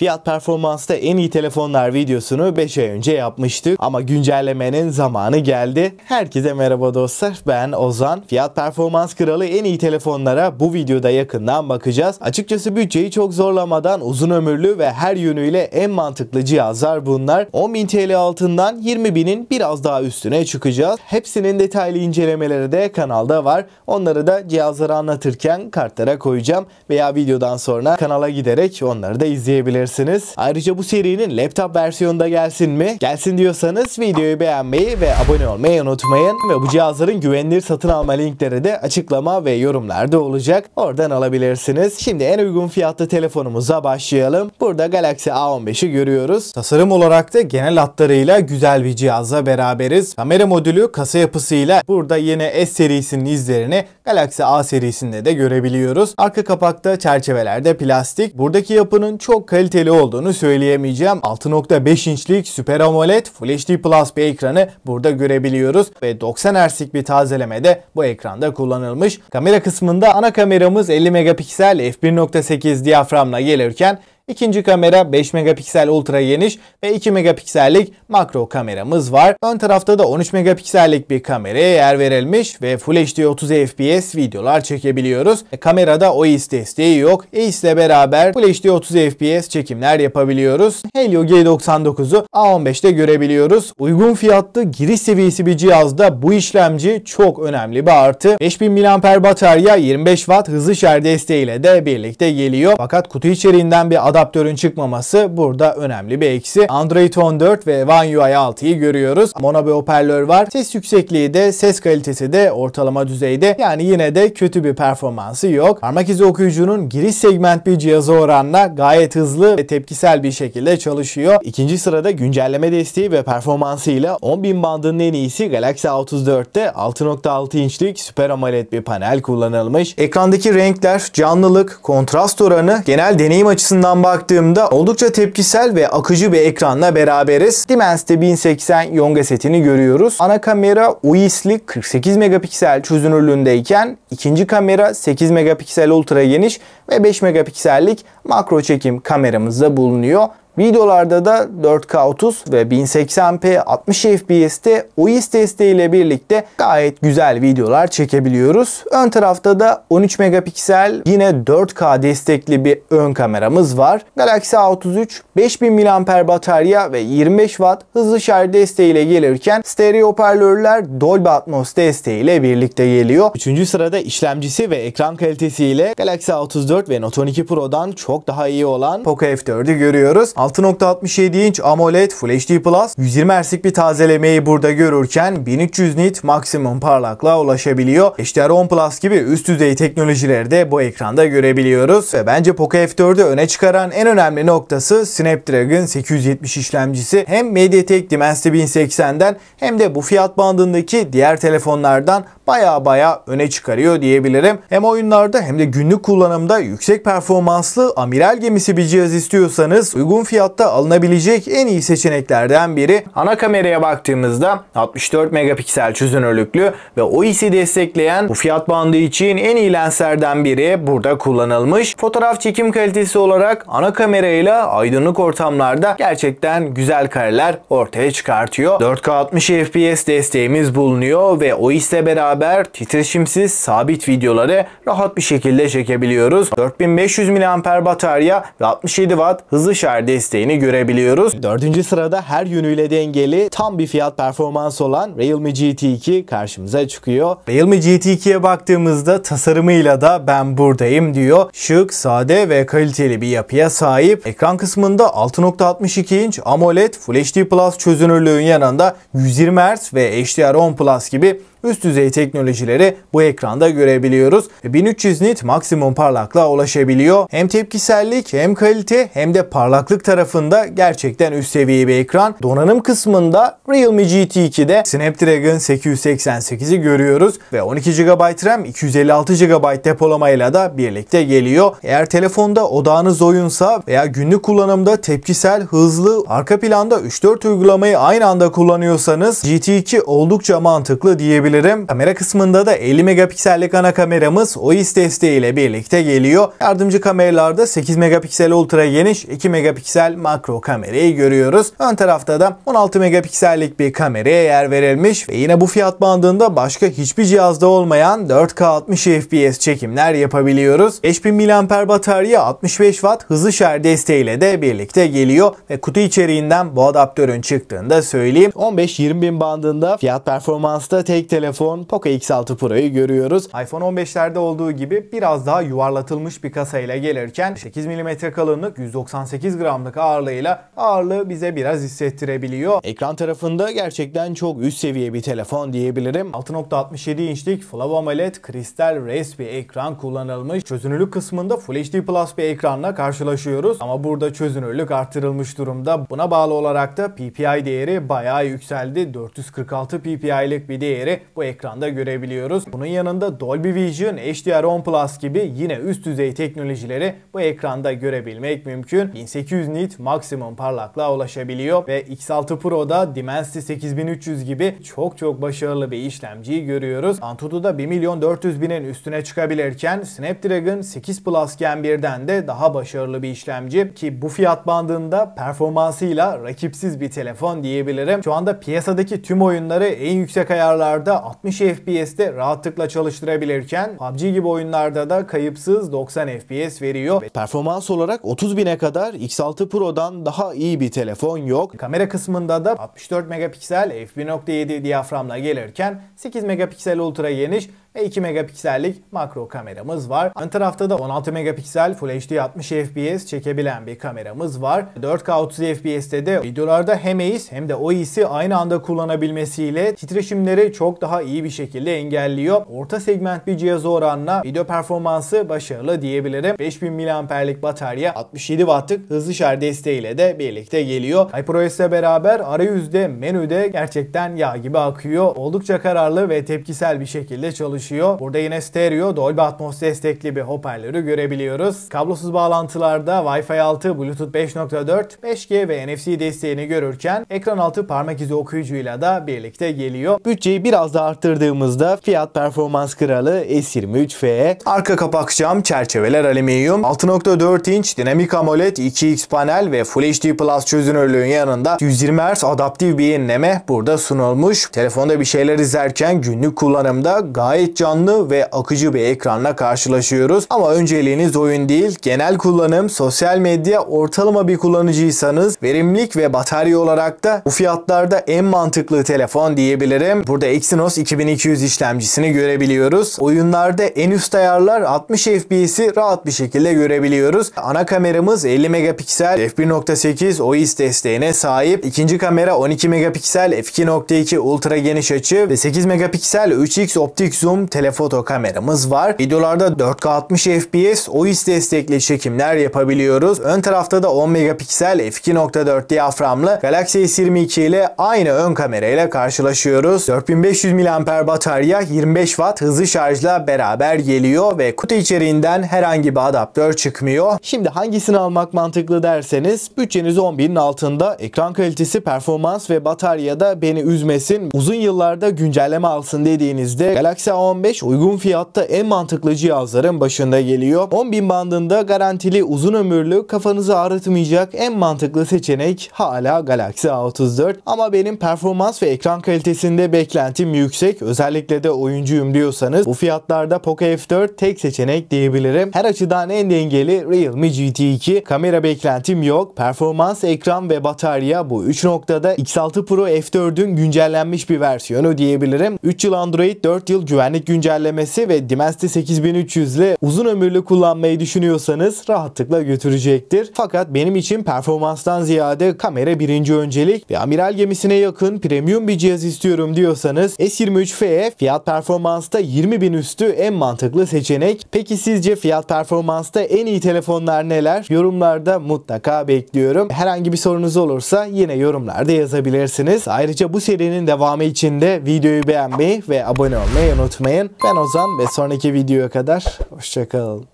Fiyat performansta en iyi telefonlar videosunu 5 ay önce yapmıştık ama güncellemenin zamanı geldi. Herkese merhaba dostlar, ben Ozan. Fiyat performans kralı en iyi telefonlara bu videoda yakından bakacağız. Açıkçası bütçeyi çok zorlamadan uzun ömürlü ve her yönüyle en mantıklı cihazlar bunlar. 10.000 TL altından 20.000'in biraz daha üstüne çıkacağız. Hepsinin detaylı incelemeleri de kanalda var. Onları da cihazları anlatırken kartlara koyacağım veya videodan sonra kanala giderek onları da izleyebilirsiniz. Ayrıca bu serinin laptop versiyonu da gelsin mi? Gelsin diyorsanız videoyu beğenmeyi ve abone olmayı unutmayın. Ve bu cihazların güvenilir satın alma linkleri de açıklama ve yorumlarda olacak. Oradan alabilirsiniz. Şimdi en uygun fiyatlı telefonumuza başlayalım. Burada Galaxy A15'i görüyoruz. Tasarım olarak da genel hatlarıyla güzel bir cihazla beraberiz. Kamera modülü kasa yapısıyla burada yine S serisinin izlerini Galaxy A serisinde de görebiliyoruz. Arka kapakta çerçevelerde plastik. Buradaki yapının çok kaliteli olduğunu söyleyemeyeceğim. 6.5 inçlik Super AMOLED Full HD Plus bir ekranı burada görebiliyoruz ve 90 Hz'lik bir tazeleme de bu ekranda kullanılmış. Kamera kısmında ana kameramız 50 megapiksel f1.8 diyaframla gelirken İkinci kamera 5 megapiksel ultra geniş ve 2 megapiksellik makro kameramız var. Ön tarafta da 13 megapiksellik bir kameraya yer verilmiş ve Full HD 30 FPS videolar çekebiliyoruz. Kamerada OIS desteği yok. EIS ile beraber Full HD 30 FPS çekimler yapabiliyoruz. Helio G99'u A15'te görebiliyoruz. Uygun fiyatlı giriş seviyesi bir cihazda bu işlemci çok önemli bir artı. 5000 mAh batarya 25 Watt hızlı şarj desteğiyle de birlikte geliyor. Fakat kutu içeriğinden bir adaptörün çıkmaması burada önemli bir eksi. Android 14 ve One UI 6'yı görüyoruz. Mono bir hoparlör var. Ses yüksekliği de ses kalitesi de ortalama düzeyde. Yani yine de kötü bir performansı yok. Parmak izi okuyucunun giriş segment bir cihaza oranla gayet hızlı ve tepkisel bir şekilde çalışıyor. İkinci sırada güncelleme desteği ve performansıyla 10.000 bandının en iyisi Galaxy A34'te 6.6 inçlik Super AMOLED bir panel kullanılmış. Ekrandaki renkler, canlılık, kontrast oranı genel deneyim açısından baktığımda oldukça tepkisel ve akıcı bir ekranla beraberiz. Dimensity 1080 Yonga setini görüyoruz. Ana kamera OIS'li 48 megapiksel çözünürlüğündeyken ikinci kamera 8 megapiksel ultra geniş ve 5 megapiksellik makro çekim kameramızda bulunuyor. Videolarda da 4K 30 ve 1080p 60 FPS'te OIS desteğiyle birlikte gayet güzel videolar çekebiliyoruz. Ön tarafta da 13 megapiksel yine 4K destekli bir ön kameramız var. Galaxy A33 5000 mAh batarya ve 25 Watt hızlı şarj desteğiyle gelirken stereo hoparlörler Dolby Atmos desteğiyle birlikte geliyor. Üçüncü sırada işlemcisi ve ekran kalitesiyle Galaxy A34 ve Note 12 Pro'dan çok daha iyi olan Poco F4'ü görüyoruz. 6.67 inç AMOLED Full HD Plus 120 Hz'lik bir tazelemeyi burada görürken 1300 nit maksimum parlaklığa ulaşabiliyor. HDR10 Plus gibi üst düzey teknolojileri de bu ekranda görebiliyoruz. Ve bence Poco F4'ü öne çıkaran en önemli noktası Snapdragon 870 işlemcisi. Hem MediaTek Dimensity 1080'den hem de bu fiyat bandındaki diğer telefonlardan baya öne çıkarıyor diyebilirim. Hem oyunlarda hem de günlük kullanımda yüksek performanslı amiral gemisi bir cihaz istiyorsanız uygun fiyatta alınabilecek en iyi seçeneklerden biri. Ana kameraya baktığımızda 64 megapiksel çözünürlüklü ve OIS'i destekleyen bu fiyat bandı için en iyi lenslerden biri burada kullanılmış. Fotoğraf çekim kalitesi olarak ana kamerayla aydınlık ortamlarda gerçekten güzel kareler ortaya çıkartıyor. 4K 60 FPS desteğimiz bulunuyor ve OIS'le beraber titreşimsiz sabit videoları rahat bir şekilde çekebiliyoruz. 4500 mAh batarya ve 67 Watt hızlı şarj desteğini görebiliyoruz. Dördüncü sırada her yönüyle dengeli tam bir fiyat performans olan Realme GT2 karşımıza çıkıyor. Realme GT2'ye baktığımızda tasarımıyla da ben buradayım diyor. Şık, sade ve kaliteli bir yapıya sahip. Ekran kısmında 6.62 inç AMOLED Full HD Plus çözünürlüğün yanında 120 Hz ve HDR10 Plus gibi üst düzey teknolojileri bu ekranda görebiliyoruz. 1300 nit maksimum parlaklığa ulaşabiliyor. Hem tepkisellik hem kalite hem de parlaklık tarafında gerçekten üst seviye bir ekran. Donanım kısmında Realme GT2'de Snapdragon 888'i görüyoruz ve 12 GB RAM 256 GB depolamayla da birlikte geliyor. Eğer telefonda odağınız oyunsa veya günlük kullanımda tepkisel, hızlı, arka planda 3-4 uygulamayı aynı anda kullanıyorsanız GT2 oldukça mantıklı diyebiliriz. diyebilirim. Kamera kısmında da 50 megapiksellik ana kameramız OIS desteğiyle birlikte geliyor. Yardımcı kameralarda 8 megapiksel ultra geniş, 2 megapiksel makro kamerayı görüyoruz. Ön tarafta da 16 megapiksellik bir kameraya yer verilmiş ve yine bu fiyat bandında başka hiçbir cihazda olmayan 4K 60 FPS çekimler yapabiliyoruz. 5000 mAh batarya 65 Watt hızlı şarj desteğiyle de birlikte geliyor ve kutu içeriğinden bu adaptörün çıktığını da söyleyeyim. 15-20 bin bandında fiyat performansta tek telefon Poco X6 Pro'yu görüyoruz. iPhone 15'lerde olduğu gibi biraz daha yuvarlatılmış bir kasayla gelirken 8 mm kalınlık 198 gramlık ağırlığıyla ağırlığı bize biraz hissettirebiliyor. Ekran tarafında gerçekten çok üst seviye bir telefon diyebilirim. 6.67 inçlik Full AMOLED kristal Race bir ekran kullanılmış. Çözünürlük kısmında Full HD Plus bir ekranla karşılaşıyoruz. Ama burada çözünürlük arttırılmış durumda. Buna bağlı olarak da PPI değeri bayağı yükseldi. 446 PPI'lik bir değeri bu ekranda görebiliyoruz. Bunun yanında Dolby Vision, HDR10 Plus gibi yine üst düzey teknolojileri bu ekranda görebilmek mümkün. 1800 nit maksimum parlaklığa ulaşabiliyor ve X6 Pro'da Dimensity 8300 gibi çok başarılı bir işlemciyi görüyoruz. Antutu'da 1.400.000'in üstüne çıkabilirken Snapdragon 8 Plus Gen 1'den de daha başarılı bir işlemci ki bu fiyat bandında performansıyla rakipsiz bir telefon diyebilirim. Şu anda piyasadaki tüm oyunları en yüksek ayarlarda 60 FPS'te rahatlıkla çalıştırabilirken PUBG gibi oyunlarda da kayıpsız 90 FPS veriyor. Performans olarak 30.000'e kadar X6 Pro'dan daha iyi bir telefon yok. Kamera kısmında da 64 megapiksel f1.7 diyaframla gelirken 8 megapiksel ultra geniş ve 2 megapiksellik makro kameramız var. Ön tarafta da 16 megapiksel Full HD 60 FPS çekebilen bir kameramız var. 4K 30 FPS'te de videolarda hem AIS hem de OIS'i aynı anda kullanabilmesiyle titreşimleri çok daha iyi bir şekilde engelliyor. Orta segment bir cihaza oranla video performansı başarılı diyebilirim. 5000 mAh'lik batarya 67 Watt'lık hızlı şarj desteğiyle de birlikte geliyor. HyperOS ile beraber arayüzde, menüde gerçekten yağ gibi akıyor. Oldukça kararlı ve tepkisel bir şekilde çalışıyor. Burada yine stereo, Dolby Atmos destekli bir hoparlörü görebiliyoruz. Kablosuz bağlantılarda Wi-Fi 6, Bluetooth 5.4, 5G ve NFC desteğini görürken ekran altı parmak izi okuyucuyla da birlikte geliyor. Bütçeyi biraz da arttırdığımızda fiyat performans kralı S23F. Arka kapak cam, çerçeveler alüminyum, 6.4 inç dinamik AMOLED 2X panel ve Full HD Plus çözünürlüğün yanında 120 Hz adaptif bir yenileme burada sunulmuş. Telefonda bir şeyler izlerken günlük kullanımda gayet canlı ve akıcı bir ekranla karşılaşıyoruz. Ama önceliğiniz oyun değil, genel kullanım, sosyal medya, ortalama bir kullanıcıysanız verimlilik ve batarya olarak da bu fiyatlarda en mantıklı telefon diyebilirim. Burada Exynos 2200 işlemcisini görebiliyoruz. Oyunlarda en üst ayarlar 60 FPS'i rahat bir şekilde görebiliyoruz. Ana kameramız 50 megapiksel f1.8 OIS desteğine sahip. İkinci kamera 12 megapiksel f2.2 ultra geniş açı ve 8 megapiksel 3x optik zoom telefoto kameramız var. Videolarda 4K 60 FPS OIS destekli çekimler yapabiliyoruz. Ön tarafta da 10 megapiksel f2.4 diyaframlı Galaxy S22 ile aynı ön kamerayla karşılaşıyoruz. 4500 mAh batarya 25 Watt hızlı şarjla beraber geliyor ve kutu içeriğinden herhangi bir adaptör çıkmıyor. Şimdi hangisini almak mantıklı derseniz bütçeniz 10.000'in altında, ekran kalitesi, performans ve bataryada beni üzmesin, uzun yıllarda güncelleme alsın dediğinizde Galaxy A15 uygun fiyatta en mantıklı cihazların başında geliyor. 10.000 bandında garantili, uzun ömürlü, kafanızı ağrıtmayacak en mantıklı seçenek hala Galaxy A34. Ama benim performans ve ekran kalitesinde beklentim yüksek. Özellikle de oyuncuyum diyorsanız bu fiyatlarda Poco F4 tek seçenek diyebilirim. Her açıdan en dengeli Realme GT2. Kamera beklentim yok. Performans, ekran ve batarya bu 3 noktada X6 Pro F4'ün güncellenmiş bir versiyonu diyebilirim. 3 yıl Android, 4 yıl güvenlik güncellemesi ve Dimensity 8300 ile uzun ömürlü kullanmayı düşünüyorsanız rahatlıkla götürecektir. Fakat benim için performanstan ziyade kamera birinci öncelik ve amiral gemisine yakın premium bir cihaz istiyorum diyorsanız S23F fiyat performansta 20.000 üstü en mantıklı seçenek. Peki sizce fiyat performansta en iyi telefonlar neler? Yorumlarda mutlaka bekliyorum. Herhangi bir sorunuz olursa yine yorumlarda yazabilirsiniz. Ayrıca bu serinin devamı için de videoyu beğenmeyi ve abone olmayı unutmayın. Ben Ozan ve sonraki videoya kadar hoşça kalın.